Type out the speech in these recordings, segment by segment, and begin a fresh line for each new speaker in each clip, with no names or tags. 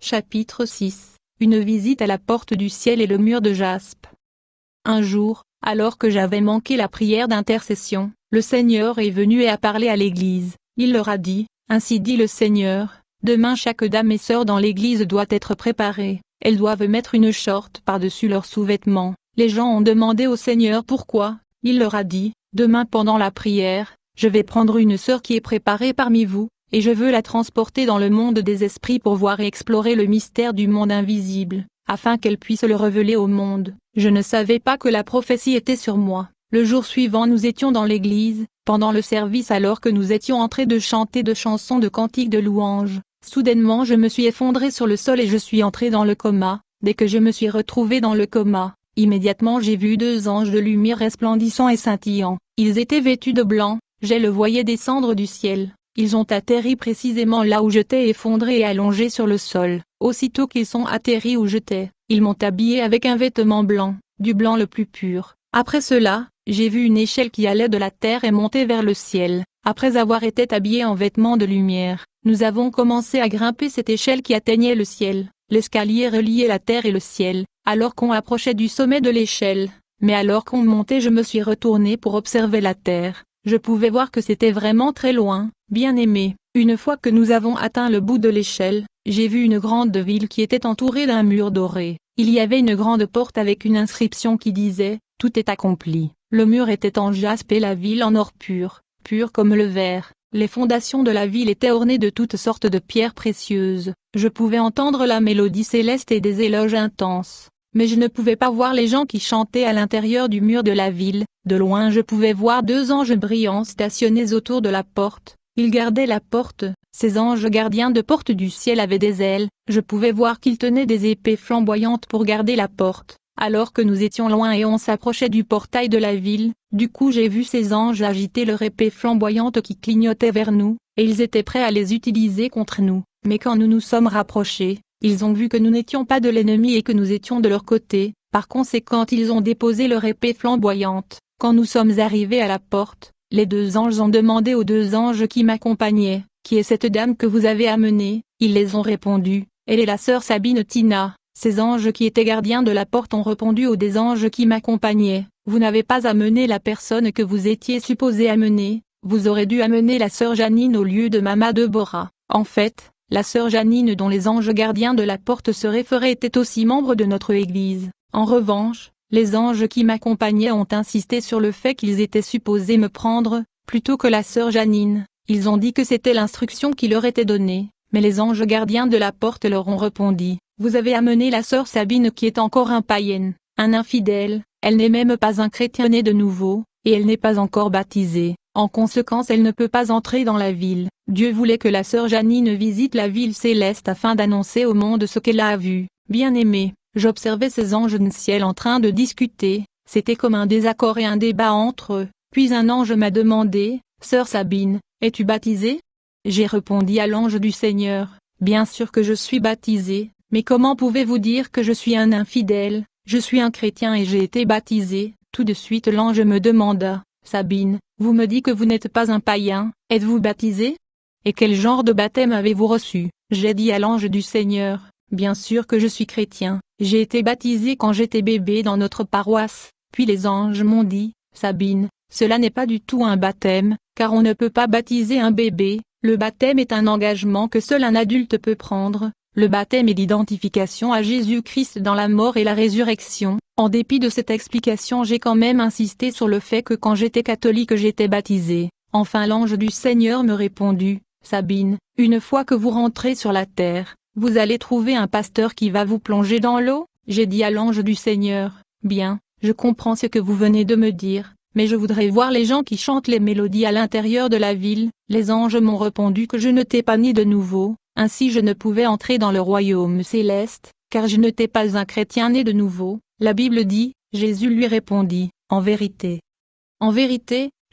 Chapitre 6. Une visite à la porte du ciel et le mur de jaspe. Un jour, alors que j'avais manqué la prière d'intercession, le Seigneur est venu et a parlé à l'Église. Il leur a dit, ainsi dit le Seigneur, demain chaque dame et sœur dans l'Église doit être préparée, elles doivent mettre une short par-dessus leurs sous-vêtements. Les gens ont demandé au Seigneur pourquoi. Il leur a dit, demain pendant la prière, je vais prendre une sœur qui est préparée parmi vous, et je veux la transporter dans le monde des esprits pour voir et explorer le mystère du monde invisible, afin qu'elle puisse le révéler au monde. Je ne savais pas que la prophétie était sur moi. Le jour suivant nous étions dans l'église, pendant le service alors que nous étions en train de chanter de chansons de cantiques de louanges. Soudainement je me suis effondré sur le sol et je suis entré dans le coma. Dès que je me suis retrouvé dans le coma, immédiatement j'ai vu deux anges de lumière resplendissants et scintillants. Ils étaient vêtus de blanc, je le voyais descendre du ciel. Ils ont atterri précisément là où j'étais effondré et allongé sur le sol. Aussitôt qu'ils sont atterris où j'étais, ils m'ont habillé avec un vêtement blanc, du blanc le plus pur. Après cela, j'ai vu une échelle qui allait de la terre et montait vers le ciel. Après avoir été habillés en vêtements de lumière, nous avons commencé à grimper cette échelle qui atteignait le ciel. L'escalier reliait la terre et le ciel, alors qu'on approchait du sommet de l'échelle. Mais alors qu'on montait je me suis retourné pour observer la terre. Je pouvais voir que c'était vraiment très loin. Bien-aimé, une fois que nous avons atteint le bout de l'échelle, j'ai vu une grande ville qui était entourée d'un mur doré. Il y avait une grande porte avec une inscription qui disait « Tout est accompli ». Le mur était en jaspe et la ville en or pur, pur comme le verre. Les fondations de la ville étaient ornées de toutes sortes de pierres précieuses. Je pouvais entendre la mélodie céleste et des éloges intenses. Mais je ne pouvais pas voir les gens qui chantaient à l'intérieur du mur de la ville. De loin je pouvais voir deux anges brillants stationnés autour de la porte. Ils gardaient la porte. Ces anges gardiens de porte du ciel avaient des ailes. Je pouvais voir qu'ils tenaient des épées flamboyantes pour garder la porte. Alors que nous étions loin et on s'approchait du portail de la ville, du coup j'ai vu ces anges agiter leur épée flamboyante qui clignotait vers nous, et ils étaient prêts à les utiliser contre nous. Mais quand nous nous sommes rapprochés, ils ont vu que nous n'étions pas de l'ennemi et que nous étions de leur côté. Par conséquent ils ont déposé leur épée flamboyante. Quand nous sommes arrivés à la porte, les deux anges ont demandé aux deux anges qui m'accompagnaient, « Qui est cette dame que vous avez amenée ?» Ils les ont répondu, « Elle est la sœur Sabine Tina ». Ces anges qui étaient gardiens de la porte ont répondu aux des anges qui m'accompagnaient, « Vous n'avez pas amené la personne que vous étiez supposé amener, vous aurez dû amener la sœur Janine au lieu de Mama Deborah. » En fait, la sœur Janine dont les anges gardiens de la porte se référaient était aussi membre de notre église. En revanche, les anges qui m'accompagnaient ont insisté sur le fait qu'ils étaient supposés me prendre, plutôt que la sœur Janine. Ils ont dit que c'était l'instruction qui leur était donnée, mais les anges gardiens de la porte leur ont répondu, « Vous avez amené la sœur Sabine qui est encore un païenne, un infidèle, elle n'est même pas un chrétien né de nouveau, et elle n'est pas encore baptisée. En conséquence elle ne peut pas entrer dans la ville. » Dieu voulait que la sœur Janine visite la ville céleste afin d'annoncer au monde ce qu'elle a vu. Bien-aimé, j'observais ces anges du ciel en train de discuter, c'était comme un désaccord et un débat entre eux. Puis un ange m'a demandé, « Sœur Sabine, es-tu baptisée ?» J'ai répondu à l'ange du Seigneur, « Bien sûr que je suis baptisée, mais comment pouvez-vous dire que je suis un infidèle? Je suis un chrétien et j'ai été baptisé. » Tout de suite l'ange me demanda, « Sabine, vous me dites que vous n'êtes pas un païen, êtes-vous baptisé? Et quel genre de baptême avez-vous reçu ?» J'ai dit à l'ange du Seigneur, « Bien sûr que je suis chrétien, j'ai été baptisé quand j'étais bébé dans notre paroisse. » Puis les anges m'ont dit, « Sabine, cela n'est pas du tout un baptême, car on ne peut pas baptiser un bébé, le baptême est un engagement que seul un adulte peut prendre, le baptême est l'identification à Jésus-Christ dans la mort et la résurrection. » En dépit de cette explication j'ai quand même insisté sur le fait que quand j'étais catholique j'étais baptisé. Enfin l'ange du Seigneur me répondit, « Sabine, une fois que vous rentrez sur la terre, vous allez trouver un pasteur qui va vous plonger dans l'eau. » J'ai dit à l'ange du Seigneur, « Bien, je comprends ce que vous venez de me dire, mais je voudrais voir les gens qui chantent les mélodies à l'intérieur de la ville. » Les anges m'ont répondu que je n'étais pas né de nouveau, ainsi je ne pouvais entrer dans le royaume céleste, car je n'étais pas un chrétien né de nouveau. La Bible dit, Jésus lui répondit, « En vérité,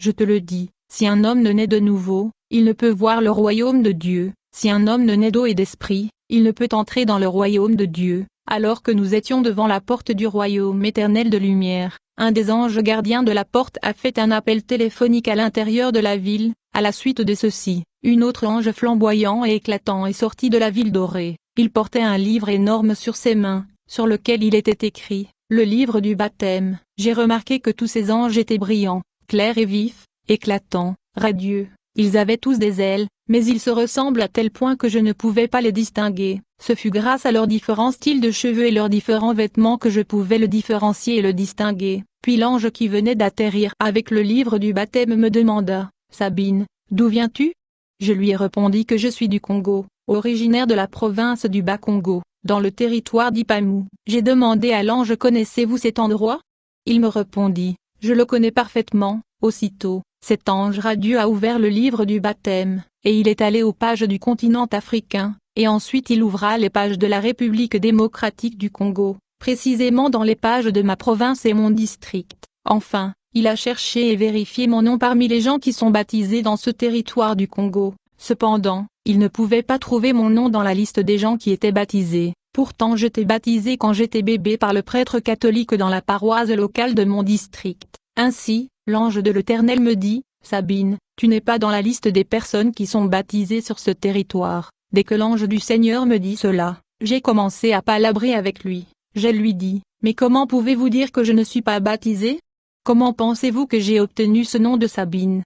je te le dis, si un homme ne naît de nouveau, il ne peut voir le royaume de Dieu. Si un homme ne naît d'eau et d'esprit, il ne peut entrer dans le royaume de Dieu. » Alors que nous étions devant la porte du royaume éternel de lumière, un des anges gardiens de la porte a fait un appel téléphonique à l'intérieur de la ville. À la suite de ceci, une autre ange flamboyant et éclatant est sorti de la ville dorée. Il portait un livre énorme sur ses mains, sur lequel il était écrit « Le livre du baptême ». J'ai remarqué que tous ces anges étaient brillants, clairs et vifs, éclatants, radieux. Ils avaient tous des ailes, mais ils se ressemblent à tel point que je ne pouvais pas les distinguer. Ce fut grâce à leurs différents styles de cheveux et leurs différents vêtements que je pouvais le différencier et le distinguer. Puis l'ange qui venait d'atterrir avec le livre du baptême me demanda « Sabine, d'où viens-tu » Je lui ai répondu que je suis du Congo, originaire de la province du Bas-Congo, dans le territoire d'Ipamu. J'ai demandé à l'ange « Connaissez-vous cet endroit ?» Il me répondit « Je le connais parfaitement ». Aussitôt, cet ange radieux a ouvert le livre du baptême, et il est allé aux pages du continent africain, et ensuite il ouvra les pages de la République démocratique du Congo, précisément dans les pages de ma province et mon district. Enfin, il a cherché et vérifié mon nom parmi les gens qui sont baptisés dans ce territoire du Congo. Cependant, il ne pouvait pas trouver mon nom dans la liste des gens qui étaient baptisés. Pourtant j'étais baptisé quand j'étais bébé par le prêtre catholique dans la paroisse locale de mon district. Ainsi, l'ange de l'Éternel me dit, « Sabine, tu n'es pas dans la liste des personnes qui sont baptisées sur ce territoire. » Dès que l'ange du Seigneur me dit cela, j'ai commencé à palabrer avec lui. Je lui dis, « Mais comment pouvez-vous dire que je ne suis pas baptisé? Comment pensez-vous que j'ai obtenu ce nom de Sabine? »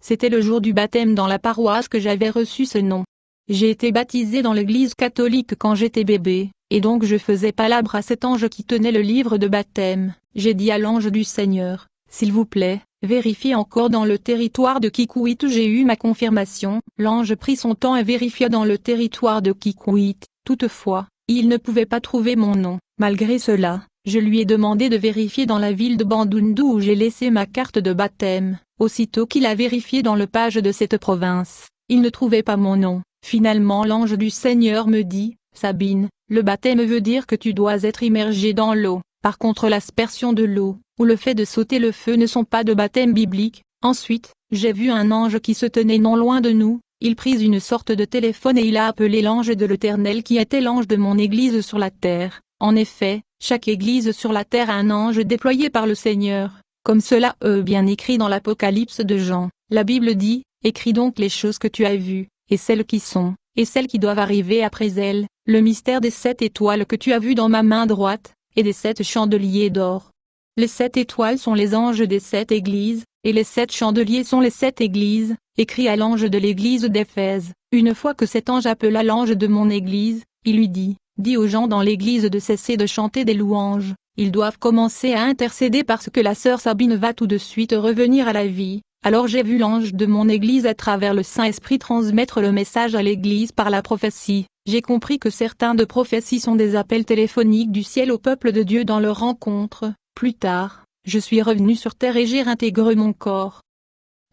C'était le jour du baptême dans la paroisse que j'avais reçu ce nom. J'ai été baptisé dans l'église catholique quand j'étais bébé, et donc je faisais palabre à cet ange qui tenait le livre de baptême. J'ai dit à l'ange du Seigneur, « S'il vous plaît, vérifiez encore dans le territoire de Kikwit où j'ai eu ma confirmation. » L'ange prit son temps et vérifia dans le territoire de Kikwit. Toutefois, il ne pouvait pas trouver mon nom. Malgré cela, je lui ai demandé de vérifier dans la ville de Bandundu où j'ai laissé ma carte de baptême. Aussitôt qu'il a vérifié dans le page de cette province, il ne trouvait pas mon nom. Finalement l'ange du Seigneur me dit, « Sabine, le baptême veut dire que tu dois être immergé dans l'eau. Par contre l'aspersion de l'eau, ou le fait de sauter le feu ne sont pas de baptême biblique. » Ensuite, j'ai vu un ange qui se tenait non loin de nous. Il prit une sorte de téléphone et il a appelé l'ange de l'Éternel qui était l'ange de mon église sur la terre. En effet, chaque église sur la terre a un ange déployé par le Seigneur, comme cela est bien écrit dans l'Apocalypse de Jean. La Bible dit, « Écris donc les choses que tu as vues, et celles qui sont, et celles qui doivent arriver après elles, le mystère des 7 étoiles que tu as vues dans ma main droite, et des 7 chandeliers d'or. » Les 7 étoiles sont les anges des 7 églises, et les 7 chandeliers sont les 7 églises, écrit à l'ange de l'église d'Éphèse. Une fois que cet ange appela l'ange de mon église, il lui dit, « Dis aux gens dans l'église de cesser de chanter des louanges, ils doivent commencer à intercéder parce que la sœur Sabine va tout de suite revenir à la vie. » Alors j'ai vu l'ange de mon église à travers le Saint-Esprit transmettre le message à l'église par la prophétie. J'ai compris que certains de prophéties sont des appels téléphoniques du ciel au peuple de Dieu dans leur rencontre. Plus tard, je suis revenu sur terre et j'ai réintégré mon corps.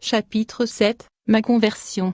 Chapitre 7, ma conversion.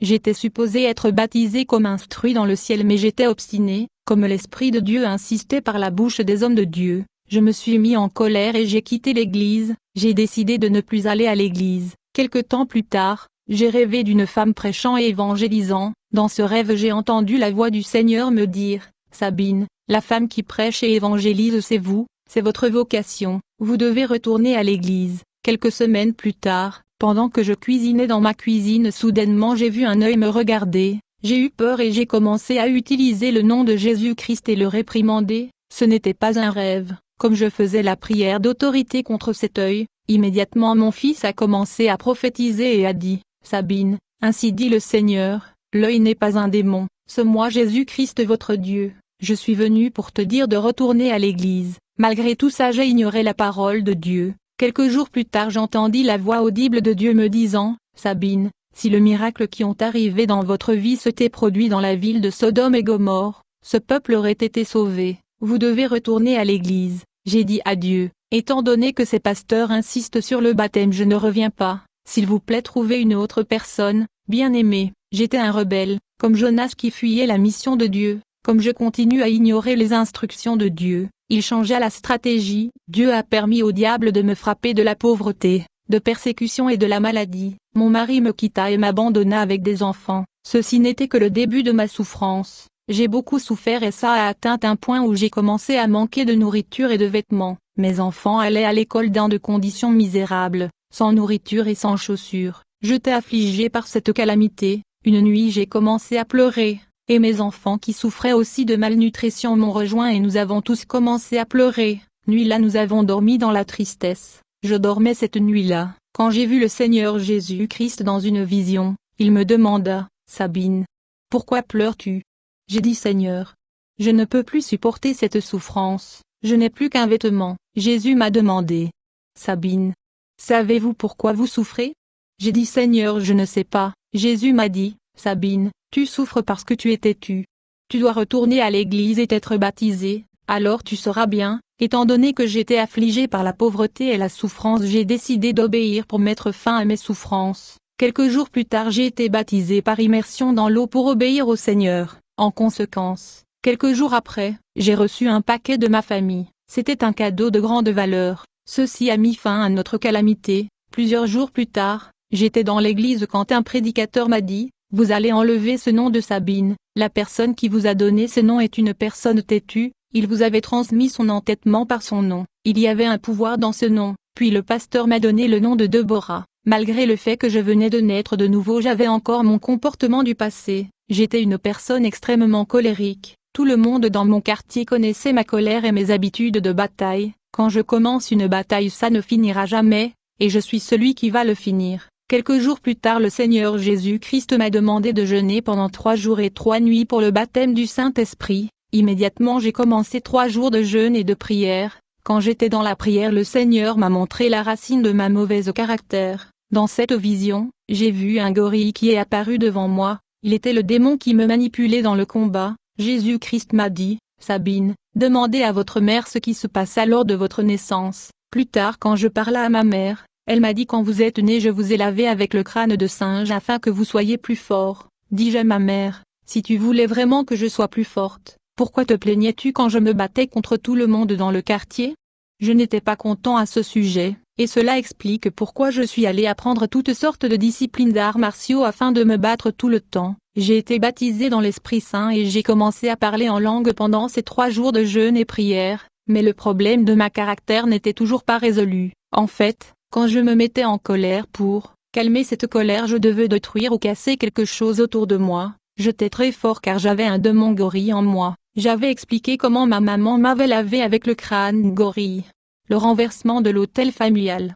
J'étais supposé être baptisé comme instruit dans le ciel mais j'étais obstiné, comme l'Esprit de Dieu insistait par la bouche des hommes de Dieu. Je me suis mis en colère et j'ai quitté l'église. J'ai décidé de ne plus aller à l'église. Quelque temps plus tard, j'ai rêvé d'une femme prêchant et évangélisant. Dans ce rêve j'ai entendu la voix du Seigneur me dire, « Sabine, la femme qui prêche et évangélise c'est vous, c'est votre vocation, vous devez retourner à l'église. » Quelques semaines plus tard, pendant que je cuisinais dans ma cuisine soudainement j'ai vu un œil me regarder. J'ai eu peur et j'ai commencé à utiliser le nom de Jésus-Christ et le réprimander. Ce n'était pas un rêve. Comme je faisais la prière d'autorité contre cet œil, immédiatement mon fils a commencé à prophétiser et a dit, « Sabine, ainsi dit le Seigneur, l'œil n'est pas un démon, c'est moi Jésus-Christ votre Dieu, je suis venu pour te dire de retourner à l'église. » Malgré tout ça j'ai ignoré la parole de Dieu. Quelques jours plus tard j'entendis la voix audible de Dieu me disant, « Sabine, si le miracle qui ont arrivé dans votre vie s'était produit dans la ville de Sodome et Gomorrhe, ce peuple aurait été sauvé, vous devez retourner à l'église. » J'ai dit à Dieu, étant donné que ces pasteurs insistent sur le baptême je ne reviens pas, s'il vous plaît trouvez une autre personne, bien-aimé. J'étais un rebelle, comme Jonas qui fuyait la mission de Dieu, comme je continue à ignorer les instructions de Dieu, il changea la stratégie, Dieu a permis au diable de me frapper de la pauvreté, de persécution et de la maladie, mon mari me quitta et m'abandonna avec des enfants, ceci n'était que le début de ma souffrance. J'ai beaucoup souffert et ça a atteint un point où j'ai commencé à manquer de nourriture et de vêtements. Mes enfants allaient à l'école dans de conditions misérables, sans nourriture et sans chaussures. J'étais affligé par cette calamité. Une nuit j'ai commencé à pleurer, et mes enfants qui souffraient aussi de malnutrition m'ont rejoint et nous avons tous commencé à pleurer. Nuit-là nous avons dormi dans la tristesse. Je dormais cette nuit-là, quand j'ai vu le Seigneur Jésus-Christ dans une vision. Il me demanda, « Sabine, pourquoi pleures-tu » J'ai dit « Seigneur, je ne peux plus supporter cette souffrance, je n'ai plus qu'un vêtement. » Jésus m'a demandé, « Sabine, savez-vous pourquoi vous souffrez » J'ai dit « Seigneur, je ne sais pas. » Jésus m'a dit, « Sabine, tu souffres parce que tu es têtue. Tu dois retourner à l'église et être baptisée, alors tu seras bien. » Étant donné que j'étais affligée par la pauvreté et la souffrance, j'ai décidé d'obéir pour mettre fin à mes souffrances. Quelques jours plus tard, j'ai été baptisée par immersion dans l'eau pour obéir au Seigneur. En conséquence, quelques jours après, j'ai reçu un paquet de ma famille. C'était un cadeau de grande valeur. Ceci a mis fin à notre calamité. Plusieurs jours plus tard, j'étais dans l'église quand un prédicateur m'a dit, « Vous allez enlever ce nom de Sabine. La personne qui vous a donné ce nom est une personne têtue. Il vous avait transmis son entêtement par son nom. Il y avait un pouvoir dans ce nom. » Puis le pasteur m'a donné le nom de Deborah. Malgré le fait que je venais de naître de nouveau, j'avais encore mon comportement du passé. J'étais une personne extrêmement colérique. Tout le monde dans mon quartier connaissait ma colère et mes habitudes de bataille. Quand je commence une bataille, ça ne finira jamais, et je suis celui qui va le finir. Quelques jours plus tard, le Seigneur Jésus-Christ m'a demandé de jeûner pendant 3 jours et 3 nuits pour le baptême du Saint-Esprit. Immédiatement j'ai commencé 3 jours de jeûne et de prière. Quand j'étais dans la prière, le Seigneur m'a montré la racine de ma mauvaise caractère. Dans cette vision, j'ai vu un gorille qui est apparu devant moi. Il était le démon qui me manipulait dans le combat. Jésus-Christ m'a dit, « Sabine, demandez à votre mère ce qui se passa lors de votre naissance. » Plus tard, quand je parla à ma mère, elle m'a dit, « Quand vous êtes né, je vous ai lavé avec le crâne de singe afin que vous soyez plus fort. » Dis-je à ma mère, « Si tu voulais vraiment que je sois plus forte, pourquoi te plaignais-tu quand je me battais contre tout le monde dans le quartier ?» Je n'étais pas content à ce sujet, et cela explique pourquoi je suis allé apprendre toutes sortes de disciplines d'arts martiaux afin de me battre tout le temps. J'ai été baptisé dans l'Esprit Saint et j'ai commencé à parler en langue pendant ces 3 jours de jeûne et prière, mais le problème de ma caractère n'était toujours pas résolu. En fait, quand je me mettais en colère pour calmer cette colère, je devais détruire ou casser quelque chose autour de moi. J'étais très fort car j'avais un démon gorille en moi. J'avais expliqué comment ma maman m'avait lavé avec le crâne gorille. Le renversement de l'autel familial.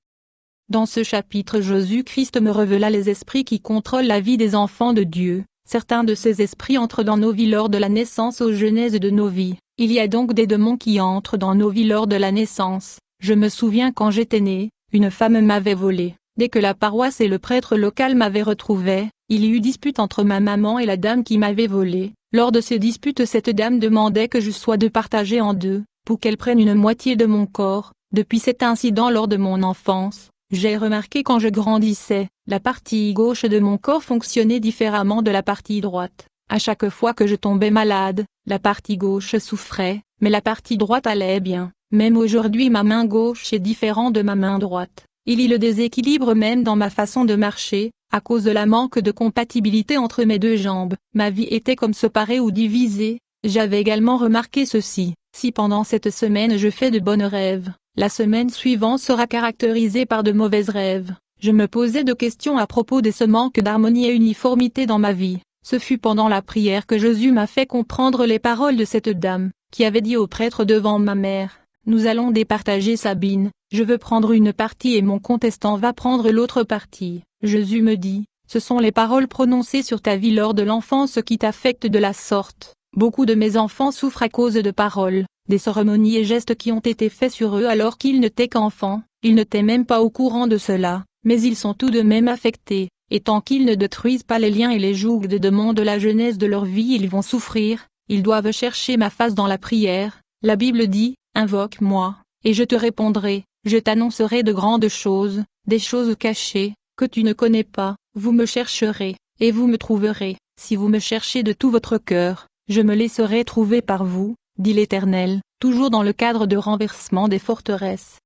Dans ce chapitre, Jésus-Christ me révéla les esprits qui contrôlent la vie des enfants de Dieu. Certains de ces esprits entrent dans nos vies lors de la naissance aux genèses de nos vies. Il y a donc des démons qui entrent dans nos vies lors de la naissance. Je me souviens quand j'étais né, une femme m'avait volé. Dès que la paroisse et le prêtre local m'avaient retrouvé, il y eut dispute entre ma maman et la dame qui m'avait volé. Lors de ces disputes, cette dame demandait que je sois de partager en deux, pour qu'elle prenne une moitié de mon corps. Depuis cet incident lors de mon enfance, j'ai remarqué quand je grandissais, la partie gauche de mon corps fonctionnait différemment de la partie droite. À chaque fois que je tombais malade, la partie gauche souffrait, mais la partie droite allait bien. Même aujourd'hui, ma main gauche est différente de ma main droite. Il y a le déséquilibre même dans ma façon de marcher, à cause de la manque de compatibilité entre mes 2 jambes. Ma vie était comme séparée ou divisée. J'avais également remarqué ceci: si pendant cette semaine je fais de bons rêves, la semaine suivante sera caractérisée par de mauvais rêves. Je me posais de questions à propos de ce manque d'harmonie et uniformité dans ma vie. Ce fut pendant la prière que Jésus m'a fait comprendre les paroles de cette dame, qui avait dit au prêtre devant ma mère: « Nous allons départager Sabine, je veux prendre une partie et mon contestant va prendre l'autre partie. » Jésus me dit: « Ce sont les paroles prononcées sur ta vie lors de l'enfance qui t'affectent de la sorte. Beaucoup de mes enfants souffrent à cause de paroles, des cérémonies et gestes qui ont été faits sur eux alors qu'ils n'étaient qu'enfants. Ils n'étaient même pas au courant de cela, mais ils sont tout de même affectés, et tant qu'ils ne détruisent pas les liens et les jougs des démons de la jeunesse de leur vie, ils vont souffrir. Ils doivent chercher ma face dans la prière. La Bible dit: « Invoque-moi, et je te répondrai, je t'annoncerai de grandes choses, des choses cachées, que tu ne connais pas. Vous me chercherez, et vous me trouverez, si vous me cherchez de tout votre cœur, je me laisserai trouver par vous, dit l'Éternel. » Toujours dans le cadre de renversement des forteresses.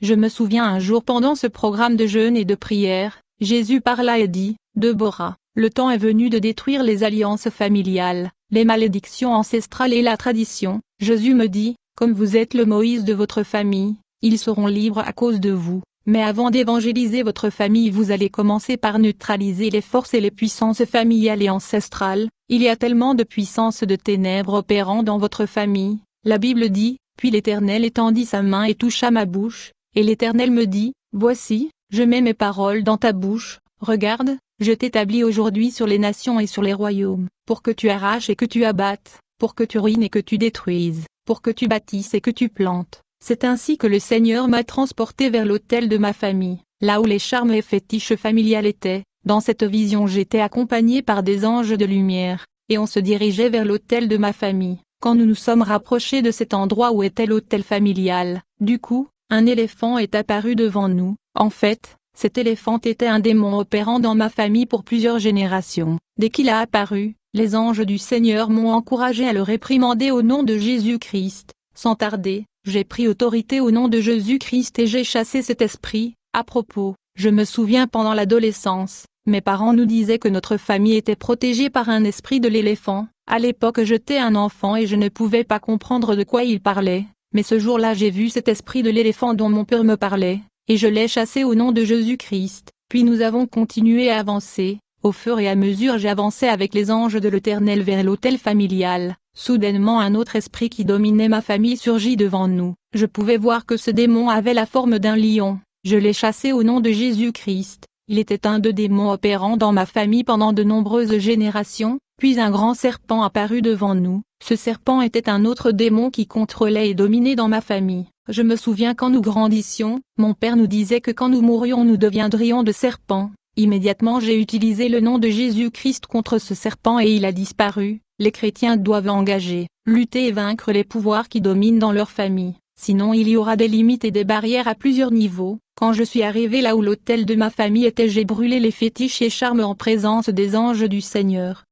Je me souviens un jour pendant ce programme de jeûne et de prière, Jésus parla et dit: « Deborah, le temps est venu de détruire les alliances familiales, les malédictions ancestrales et la tradition. » Jésus me dit: « Comme vous êtes le Moïse de votre famille, ils seront libres à cause de vous. Mais avant d'évangéliser votre famille, vous allez commencer par neutraliser les forces et les puissances familiales et ancestrales. Il y a tellement de puissances de ténèbres opérant dans votre famille. La Bible dit, puis l'Éternel étendit sa main et toucha ma bouche, et l'Éternel me dit, voici, je mets mes paroles dans ta bouche, regarde, je t'établis aujourd'hui sur les nations et sur les royaumes, pour que tu arraches et que tu abattes, pour que tu ruines et que tu détruises, pour que tu bâtisses et que tu plantes. C'est ainsi que le Seigneur m'a transporté vers l'autel de ma famille, là où les charmes et fétiches familiales étaient. Dans cette vision j'étais accompagné par des anges de lumière, et on se dirigeait vers l'autel de ma famille. Quand nous nous sommes rapprochés de cet endroit où était l'autel familial, du coup, un éléphant est apparu devant nous. En fait, cet éléphant était un démon opérant dans ma famille pour plusieurs générations. Dès qu'il a apparu, les anges du Seigneur m'ont encouragé à le réprimander au nom de Jésus-Christ. Sans tarder, j'ai pris autorité au nom de Jésus-Christ et j'ai chassé cet esprit. À propos, je me souviens pendant l'adolescence, mes parents nous disaient que notre famille était protégée par un esprit de l'éléphant. À l'époque j'étais un enfant et je ne pouvais pas comprendre de quoi ils parlaient, mais ce jour-là j'ai vu cet esprit de l'éléphant dont mon père me parlait, et je l'ai chassé au nom de Jésus-Christ. Puis nous avons continué à avancer. Au fur et à mesure j'avançais avec les anges de l'Éternel vers l'autel familial. Soudainement un autre esprit qui dominait ma famille surgit devant nous. Je pouvais voir que ce démon avait la forme d'un lion. Je l'ai chassé au nom de Jésus-Christ. Il était un de démons opérant dans ma famille pendant de nombreuses générations. Puis un grand serpent apparut devant nous. Ce serpent était un autre démon qui contrôlait et dominait dans ma famille. Je me souviens quand nous grandissions, mon père nous disait que quand nous mourions nous deviendrions de serpents. Immédiatement j'ai utilisé le nom de Jésus-Christ contre ce serpent et il a disparu. Les chrétiens doivent engager, lutter et vaincre les pouvoirs qui dominent dans leur famille. Sinon il y aura des limites et des barrières à plusieurs niveaux. Quand je suis arrivé là où l'autel de ma famille était, j'ai brûlé les fétiches et charmes en présence des anges du Seigneur.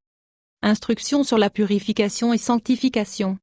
Instruction sur la purification et sanctification.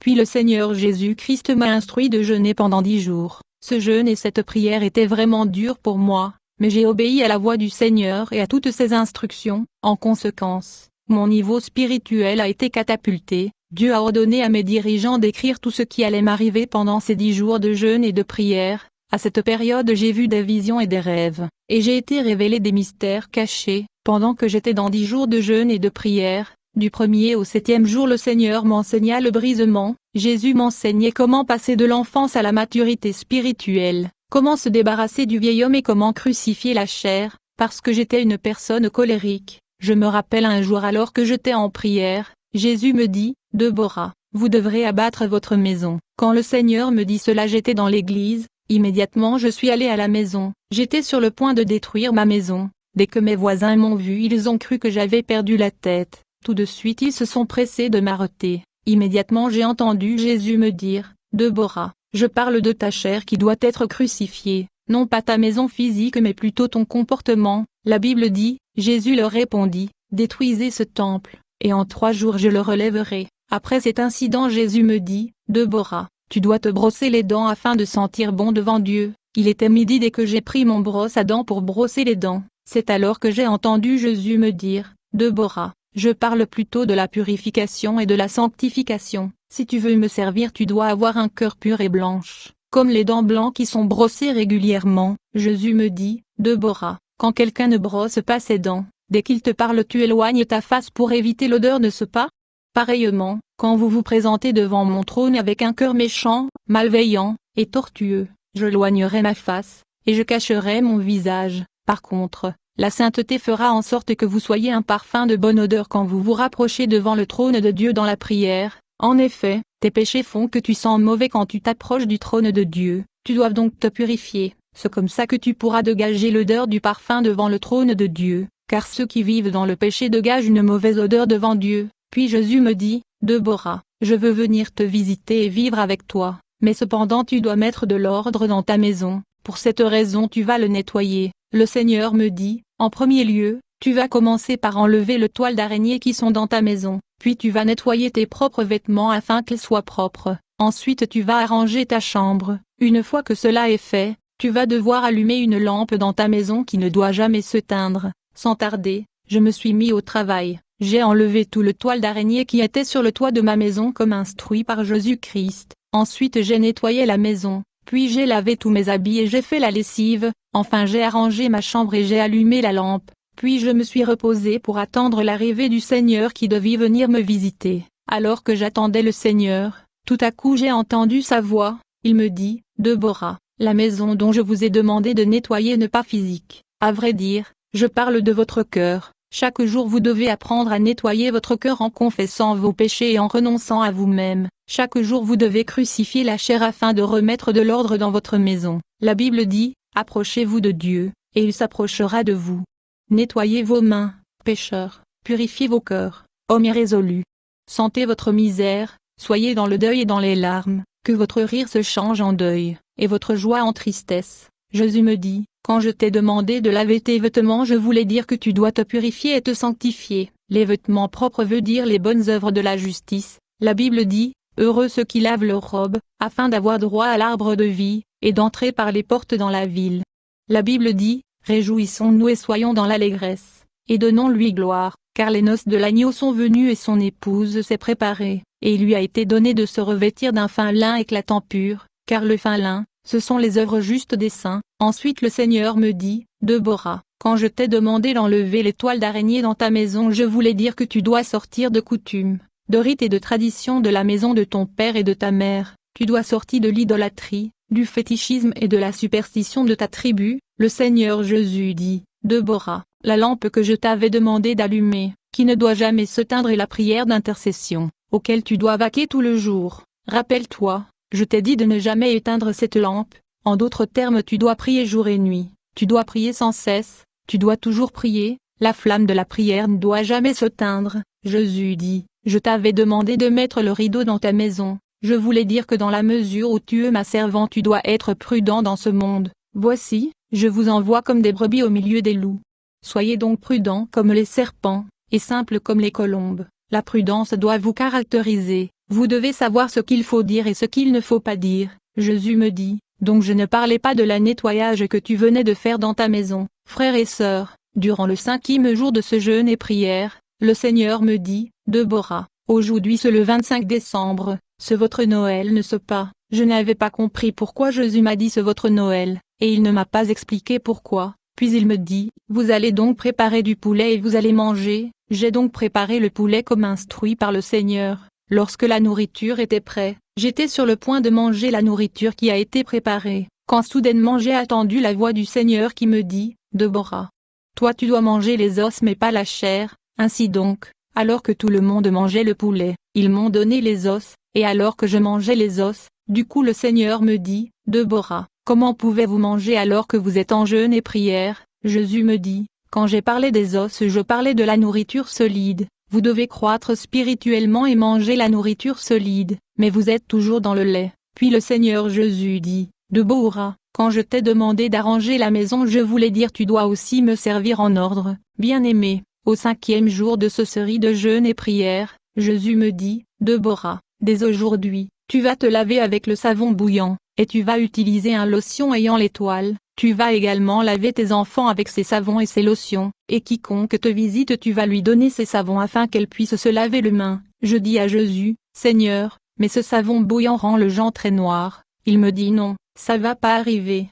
Puis le Seigneur Jésus-Christ m'a instruit de jeûner pendant 10 jours. Ce jeûne et cette prière étaient vraiment durs pour moi, mais j'ai obéi à la voix du Seigneur et à toutes ses instructions. En conséquence, mon niveau spirituel a été catapulté. Dieu a ordonné à mes dirigeants d'écrire tout ce qui allait m'arriver pendant ces 10 jours de jeûne et de prière. À cette période j'ai vu des visions et des rêves, et j'ai été révélé des mystères cachés. Pendant que j'étais dans 10 jours de jeûne et de prière, du 1er au 7e jour le Seigneur m'enseigna le brisement. Jésus m'enseignait comment passer de l'enfance à la maturité spirituelle, comment se débarrasser du vieil homme et comment crucifier la chair, parce que j'étais une personne colérique. Je me rappelle un jour alors que j'étais en prière, Jésus me dit, « Deborah, vous devrez abattre votre maison. » Quand le Seigneur me dit cela j'étais dans l'église, immédiatement je suis allé à la maison. J'étais sur le point de détruire ma maison. Dès que mes voisins m'ont vu ils ont cru que j'avais perdu la tête. Tout de suite ils se sont pressés de m'arrêter. Immédiatement j'ai entendu Jésus me dire, « Deborah, je parle de ta chair qui doit être crucifiée, non pas ta maison physique mais plutôt ton comportement. » La Bible dit, Jésus leur répondit, « Détruisez ce temple, et en 3 jours je le relèverai. » Après cet incident Jésus me dit, « Deborah, tu dois te brosser les dents afin de sentir bon devant Dieu. » Il était midi dès que j'ai pris mon brosse à dents pour brosser les dents. C'est alors que j'ai entendu Jésus me dire, « Deborah, je parle plutôt de la purification et de la sanctification. Si tu veux me servir tu dois avoir un cœur pur et blanche, comme les dents blancs qui sont brossées régulièrement. » Jésus me dit, « Deborah, quand quelqu'un ne brosse pas ses dents, dès qu'il te parle tu éloignes ta face pour éviter l'odeur de ce pas. Pareillement, quand vous vous présentez devant mon trône avec un cœur méchant, malveillant, et tortueux, je éloignerai ma face, et je cacherai mon visage. Par contre, la sainteté fera en sorte que vous soyez un parfum de bonne odeur quand vous vous rapprochez devant le trône de Dieu dans la prière. En effet, tes péchés font que tu sens mauvais quand tu t'approches du trône de Dieu. Tu dois donc te purifier. C'est comme ça que tu pourras dégager l'odeur du parfum devant le trône de Dieu, car ceux qui vivent dans le péché dégagent une mauvaise odeur devant Dieu. Puis Jésus me dit, « Deborah, je veux venir te visiter et vivre avec toi, mais cependant tu dois mettre de l'ordre dans ta maison. Pour cette raison tu vas le nettoyer. » Le Seigneur me dit, « En premier lieu, tu vas commencer par enlever le toile d'araignée qui sont dans ta maison, puis tu vas nettoyer tes propres vêtements afin qu'ils soient propres. Ensuite tu vas arranger ta chambre. Une fois que cela est fait, tu vas devoir allumer une lampe dans ta maison qui ne doit jamais s'éteindre. » Sans tarder, je me suis mis au travail. J'ai enlevé tout le toile d'araignée qui était sur le toit de ma maison comme instruit par Jésus-Christ. Ensuite j'ai nettoyé la maison. Puis j'ai lavé tous mes habits et j'ai fait la lessive, enfin j'ai arrangé ma chambre et j'ai allumé la lampe, puis je me suis reposé pour attendre l'arrivée du Seigneur qui devait venir me visiter. Alors que j'attendais le Seigneur, tout à coup j'ai entendu sa voix, il me dit, « Deborah, la maison dont je vous ai demandé de nettoyer n'est pas physique. À vrai dire, je parle de votre cœur. Chaque jour vous devez apprendre à nettoyer votre cœur en confessant vos péchés et en renonçant à vous-même. Chaque jour vous devez crucifier la chair afin de remettre de l'ordre dans votre maison. La Bible dit, approchez-vous de Dieu, et il s'approchera de vous. Nettoyez vos mains, pécheurs, purifiez vos cœurs, hommes irrésolus. Sentez votre misère, soyez dans le deuil et dans les larmes, que votre rire se change en deuil, et votre joie en tristesse. Jésus me dit, quand je t'ai demandé de laver tes vêtements, je voulais dire que tu dois te purifier et te sanctifier. Les vêtements propres veut dire les bonnes œuvres de la justice. La Bible dit, heureux ceux qui lavent leurs robes, afin d'avoir droit à l'arbre de vie, et d'entrer par les portes dans la ville. La Bible dit, réjouissons-nous et soyons dans l'allégresse, et donnons-lui gloire, car les noces de l'agneau sont venues et son épouse s'est préparée, et il lui a été donné de se revêtir d'un fin lin éclatant pur, car le fin lin, ce sont les œuvres justes des saints. Ensuite le Seigneur me dit, Deborah, quand je t'ai demandé d'enlever les toiles d'araignée dans ta maison, je voulais dire que tu dois sortir de coutumes, de rites et de traditions de la maison de ton père et de ta mère. Tu dois sortir de l'idolâtrie, du fétichisme et de la superstition de ta tribu. Le Seigneur Jésus dit, Deborah, la lampe que je t'avais demandé d'allumer, qui ne doit jamais s'éteindre, est la prière d'intercession, auquel tu dois vaquer tout le jour. Rappelle-toi, je t'ai dit de ne jamais éteindre cette lampe. En d'autres termes, tu dois prier jour et nuit, tu dois prier sans cesse, tu dois toujours prier, la flamme de la prière ne doit jamais s'éteindre. Jésus dit, je t'avais demandé de mettre le rideau dans ta maison, je voulais dire que dans la mesure où tu es ma servante, tu dois être prudent dans ce monde. Voici, je vous envoie comme des brebis au milieu des loups. Soyez donc prudents comme les serpents, et simples comme les colombes. La prudence doit vous caractériser, vous devez savoir ce qu'il faut dire et ce qu'il ne faut pas dire. Jésus me dit, donc je ne parlais pas de la nettoyage que tu venais de faire dans ta maison. Frères et sœurs, durant le 5e jour de ce jeûne et prière, le Seigneur me dit, Deborah, aujourd'hui c'est le 25 décembre, c'est votre Noël, ne c'est pas. Je n'avais pas compris pourquoi Jésus m'a dit c'est votre Noël, et il ne m'a pas expliqué pourquoi. Puis il me dit, vous allez donc préparer du poulet et vous allez manger. J'ai donc préparé le poulet comme instruit par le Seigneur. Lorsque la nourriture était prête, j'étais sur le point de manger la nourriture qui a été préparée, quand soudainement j'ai entendu la voix du Seigneur qui me dit, Deborah, toi tu dois manger les os mais pas la chair. Ainsi donc, alors que tout le monde mangeait le poulet, ils m'ont donné les os, et alors que je mangeais les os, du coup le Seigneur me dit, Deborah, comment pouvez-vous manger alors que vous êtes en jeûne et prière? Jésus me dit, quand j'ai parlé des os, je parlais de la nourriture solide. Vous devez croître spirituellement et manger la nourriture solide, mais vous êtes toujours dans le lait. Puis le Seigneur Jésus dit, Deborah, quand je t'ai demandé d'arranger la maison, je voulais dire tu dois aussi me servir en ordre. Bien-aimé, au 5e jour de ce série de jeûne et prière, Jésus me dit, Deborah, dès aujourd'hui, tu vas te laver avec le savon bouillant, et tu vas utiliser un lotion ayant l'étoile. Tu vas également laver tes enfants avec ces savons et ces lotions, et quiconque te visite tu vas lui donner ces savons afin qu'elle puisse se laver les mains. Je dis à Jésus, Seigneur, mais ce savon bouillant rend le gens très noir. Il me dit non, ça va pas arriver.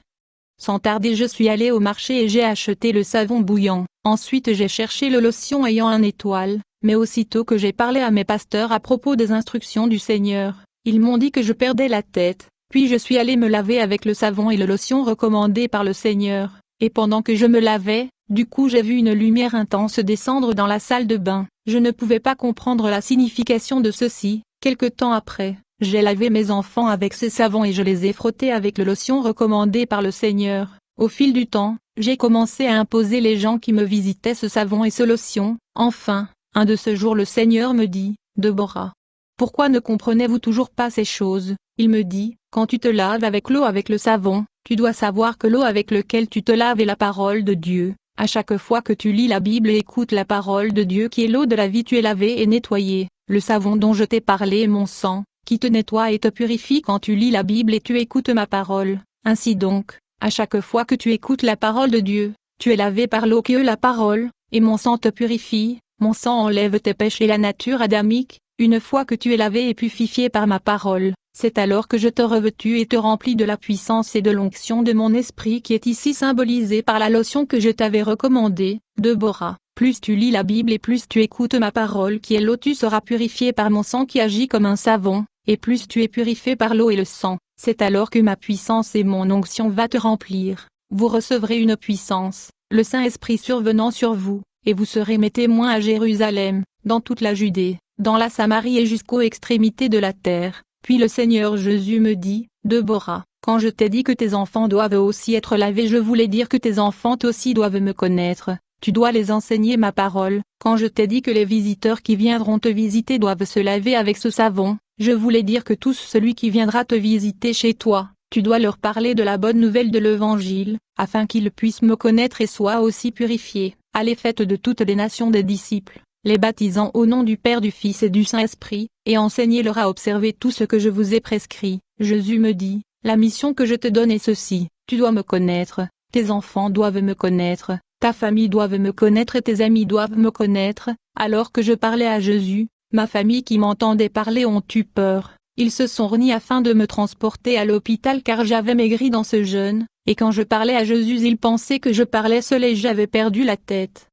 Sans tarder je suis allé au marché et j'ai acheté le savon bouillant. Ensuite j'ai cherché le lotion ayant un étoile, mais aussitôt que j'ai parlé à mes pasteurs à propos des instructions du Seigneur, ils m'ont dit que je perdais la tête. Puis je suis allé me laver avec le savon et le lotion recommandés par le Seigneur, et pendant que je me lavais, du coup j'ai vu une lumière intense descendre dans la salle de bain. Je ne pouvais pas comprendre la signification de ceci. Quelque temps après, j'ai lavé mes enfants avec ces savons et je les ai frottés avec le lotion recommandé par le Seigneur. Au fil du temps, j'ai commencé à imposer les gens qui me visitaient ce savon et ce lotion. Enfin, un de ce jour le Seigneur me dit, Deborah, pourquoi ne comprenez-vous toujours pas ces choses? Il me dit, quand tu te laves avec l'eau avec le savon, tu dois savoir que l'eau avec laquelle tu te laves est la parole de Dieu. À chaque fois que tu lis la Bible et écoutes la parole de Dieu qui est l'eau de la vie, tu es lavé et nettoyé. Le savon dont je t'ai parlé est mon sang, qui te nettoie et te purifie quand tu lis la Bible et tu écoutes ma parole. Ainsi donc, à chaque fois que tu écoutes la parole de Dieu, tu es lavé par l'eau qui est la parole, et mon sang te purifie. Mon sang enlève tes péchés et la nature adamique. Une fois que tu es lavé et purifié par ma parole, C'est alors que je te revêtus et te remplis de la puissance et de l'onction de mon esprit qui est ici symbolisée par la lotion que je t'avais recommandée, Déborah. Plus tu lis la Bible et plus tu écoutes ma parole qui est l'eau, tu seras purifié par mon sang qui agit comme un savon, et plus tu es purifié par l'eau et le sang, c'est alors que ma puissance et mon onction va te remplir. Vous recevrez une puissance, le Saint-Esprit survenant sur vous, et vous serez mes témoins à Jérusalem, dans toute la Judée, dans la Samarie et jusqu'aux extrémités de la terre. Puis le Seigneur Jésus me dit, Déborah, quand je t'ai dit que tes enfants doivent aussi être lavés, je voulais dire que tes enfants aussi doivent me connaître. Tu dois les enseigner ma parole. Quand je t'ai dit que les visiteurs qui viendront te visiter doivent se laver avec ce savon, je voulais dire que tout celui qui viendra te visiter chez toi, tu dois leur parler de la bonne nouvelle de l'Évangile, afin qu'ils puissent me connaître et soient aussi purifiés. Allez, faites de toutes les nations des disciples, les baptisant au nom du Père, du Fils et du Saint-Esprit, et enseignez-leur à observer tout ce que je vous ai prescrit. Jésus me dit, la mission que je te donne est ceci, tu dois me connaître, tes enfants doivent me connaître, ta famille doit me connaître et tes amis doivent me connaître. Alors que je parlais à Jésus, ma famille qui m'entendait parler ont eu peur. Ils se sont réunis afin de me transporter à l'hôpital car j'avais maigri dans ce jeûne, et quand je parlais à Jésus ils pensaient que je parlais seul et j'avais perdu la tête.